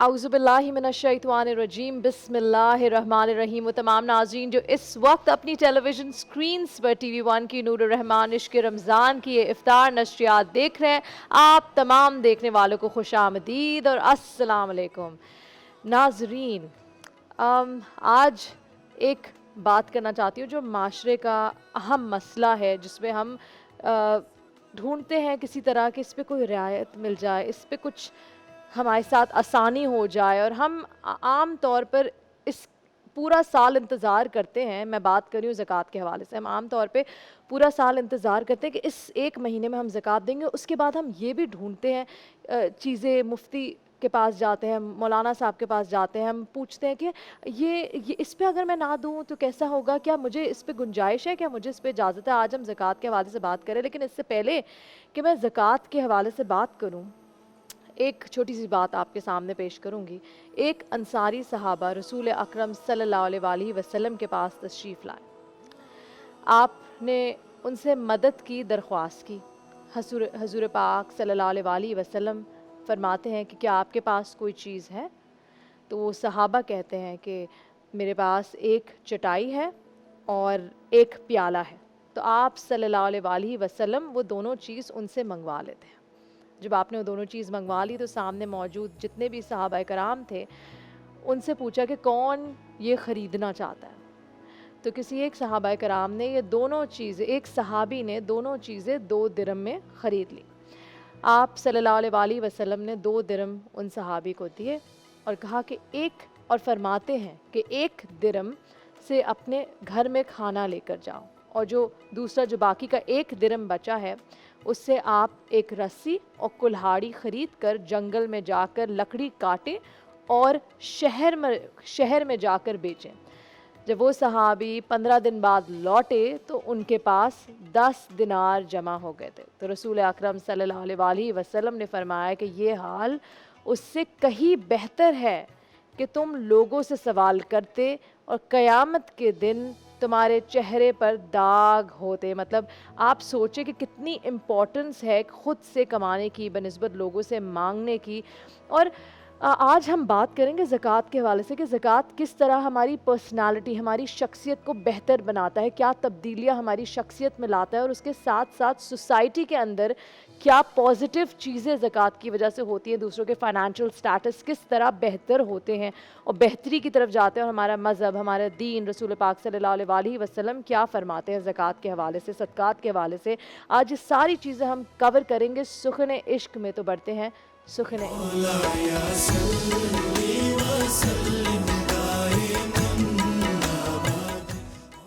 औज़ुबिल्लाहिमिनश्शैतानिर्रजीम बिस्मिल्लाहिर्रहमानिर्रहीम। वो तमाम नाज़रीन जो इस वक्त अपनी टेलीविज़न स्क्रीन्स पर TV1 की नूर रहमान इश्क़ रमज़ान की ये इफ्तार नशरियात देख रहे हैं, आप तमाम देखने वालों को खुशामदीद और अस्सलाम वालेकुम। नाज़रीन, आज एक बात करना चाहती हूँ जो माशरे का अहम मसला है, जिसमें हम ढूंढते हैं किसी तरह कि इस पे कोई रियायत मिल जाए, इस पे कुछ हमारे साथ आसानी हो जाए। और हम आम तौर पर इस पूरा साल इंतज़ार करते हैं, मैं बात कर रही हूँ ज़कात के हवाले से, हम आम तौर पे पूरा साल इंतज़ार करते हैं कि इस एक महीने में हम ज़कात देंगे। उसके बाद हम ये भी ढूंढते हैं चीज़ें, मुफ्ती के पास जाते हैं, मौलाना साहब के पास जाते हैं, हम पूछते हैं कि ये इस पे अगर मैं ना दूँ तो कैसा होगा, क्या मुझे इस पे गुंजाइश है, क्या मुझे इस पे इजाज़त है। आज हम ज़कात के हवाले से बात करें, लेकिन इससे पहले कि मैं ज़कात के हवाले से बात करूँ, एक छोटी सी बात आपके सामने पेश करूंगी। एक अंसारी सहाबा रसूल अकरम सल्लल्लाहु अलैहि वसल्लम के पास तशरीफ़ लाए। आपने उनसे मदद की दरख्वास्त की। हजूर पाक सल्लल्लाहु अलैहि वसल्लम फरमाते हैं कि क्या आपके पास कोई चीज़ है। तो वो सहाबा कहते हैं कि मेरे पास एक चटाई है और एक प्याला है। तो आप सल्लल्लाहु अलैहि वसल्लम वो दोनों चीज़ उनसे मंगवा लेते हैं। जब आपने वो दोनों चीज़ मंगवा ली तो सामने मौजूद जितने भी सहाबा कराम थे, उनसे पूछा कि कौन ये ख़रीदना चाहता है। तो किसी एक सहाबा कराम ने ये दोनों चीज़ें, एक सहाबी ने दोनों चीज़ें 2 दिरहम में ख़रीद ली। आप सल्लल्लाहु अलैहि वसल्लम ने 2 दिरहम उन सहाबी को दिए और कहा कि एक, और फरमाते हैं कि 1 दिरहम से अपने घर में खाना लेकर जाओ, और जो दूसरा जो बाकी का 1 दिरहम बचा है उससे आप एक रस्सी और कुल्हाड़ी ख़रीद कर जंगल में जाकर लकड़ी काटें और शहर में जाकर बेचें। जब वो सहाबी 15 दिन बाद लौटे तो उनके पास 10 दिनार जमा हो गए थे। तो रसूल अकरम सल्लल्लाहु अलैहि वसल्लम ने फरमाया कि ये हाल उससे कहीं बेहतर है कि तुम लोगों से सवाल करते और क़यामत के दिन तुम्हारे चेहरे पर दाग होते। मतलब आप सोचें कि कितनी इम्पोर्टेंस है खुद से कमाने की बनिस्बत लोगों से मांगने की। और आज हम बात करेंगे ज़कात के हवाले से कि ज़कात किस तरह हमारी पर्सनालिटी, हमारी शख्सियत को बेहतर बनाता है, क्या तब्दीलियाँ हमारी शख्सियत में लाता है, और उसके साथ साथ सोसाइटी के अंदर क्या पॉजिटिव चीज़ें ज़कात की वजह से होती हैं, दूसरों के फाइनेंशियल स्टेटस किस तरह बेहतर होते हैं और बेहतरी की तरफ जाते हैं, और हमारा मज़हब, हमारा दीन, रसूल पाक सल्लल्लाहु अलैहि वसल्लम क्या फ़रमाते हैं ज़कात के हवाले से, सदक़ात के हवाले से। आज ये सारी चीज़ें हम कवर करेंगे। सुख़ने इश्क में तो बढ़ते हैं सुख़ने